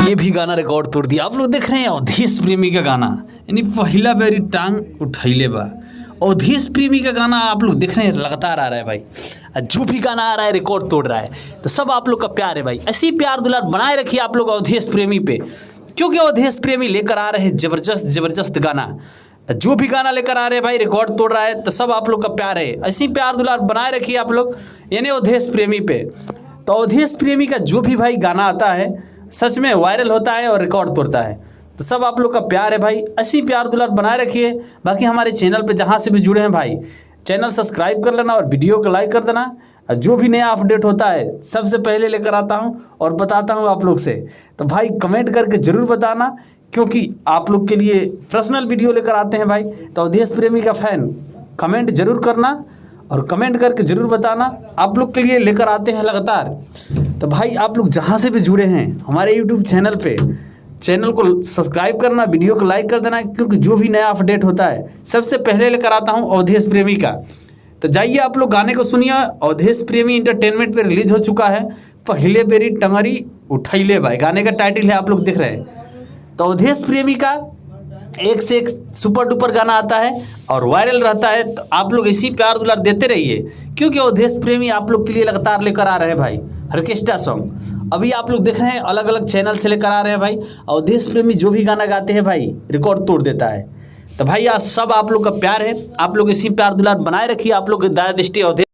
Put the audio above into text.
ये भी गाना रिकॉर्ड तोड़ दिया। आप लोग देख रहे हैं अवधेश प्रेमी का गाना, यानी पहला बेरी टांग उठैले बा। अवधेश प्रेमी का गाना आप लोग देख रहे हैं लगातार आ रहा है भाई, जो भी गाना आ रहा है रिकॉर्ड तोड़ रहा है। तो सब आप लोग का प्यार है भाई, ऐसी प्यार दुलार बनाए रखिए आप लोग अवधेश प्रेमी पे, क्योंकि अवधेश प्रेमी लेकर आ रहे हैं जबरदस्त गाना। जो भी गाना लेकर आ रहे हैं भाई रिकॉर्ड तोड़ रहा है। तो सब आप लोग का प्यार है, ऐसी प्यार दुलार बनाए रखिए आप लोग, यानी अवधेश प्रेमी पे। तो अवधेश प्रेमी का जो भी भाई गाना आता है सच में वायरल होता है और रिकॉर्ड तोड़ता है। तो सब आप लोग का प्यार है भाई, ऐसी प्यार दुलार बनाए रखिए। बाकी हमारे चैनल पे जहाँ से भी जुड़े हैं भाई, चैनल सब्सक्राइब कर लेना और वीडियो को लाइक कर देना। जो भी नया अपडेट होता है सबसे पहले लेकर आता हूँ और बताता हूँ आप लोग से। तो भाई कमेंट करके ज़रूर बताना, क्योंकि आप लोग के लिए पर्सनल वीडियो लेकर आते हैं भाई। तो अवधेश प्रेमी का फैन कमेंट जरूर करना और कमेंट करके ज़रूर बताना, आप लोग के लिए लेकर आते हैं लगातार। तो भाई आप लोग जहाँ से भी जुड़े हैं हमारे यूट्यूब चैनल पे, चैनल को सब्सक्राइब करना, वीडियो को लाइक कर देना, क्योंकि जो भी नया अपडेट होता है सबसे पहले लेकर आता हूँ अवधेश प्रेमी का। तो जाइए आप लोग गाने को सुनिए। अवधेश प्रेमी इंटरटेनमेंट पे रिलीज हो चुका है पहले बेरी टंगरी उठैले भाई, गाने का टाइटल है, आप लोग देख रहे हैं। तो अवधेश प्रेमी का एक से एक सुपर डुपर गाना आता है और वायरल रहता है। तो आप लोग इसी प्यार दुलार देते रहिए, क्योंकि अवधेश प्रेमी आप लोग के लिए लगातार लेकर आ रहे हैं भाई ऑर्केस्ट्रा सॉन्ग। अभी आप लोग देख रहे हैं अलग अलग चैनल से लेकर आ रहे हैं भाई। अवधेश प्रेमी जो भी गाना गाते हैं भाई रिकॉर्ड तोड़ देता है। तो भाई आज सब आप लोग का प्यार है, आप लोग इसी प्यार दुलार बनाए रखिए। आप लोग की दया दृष्टि अवधेश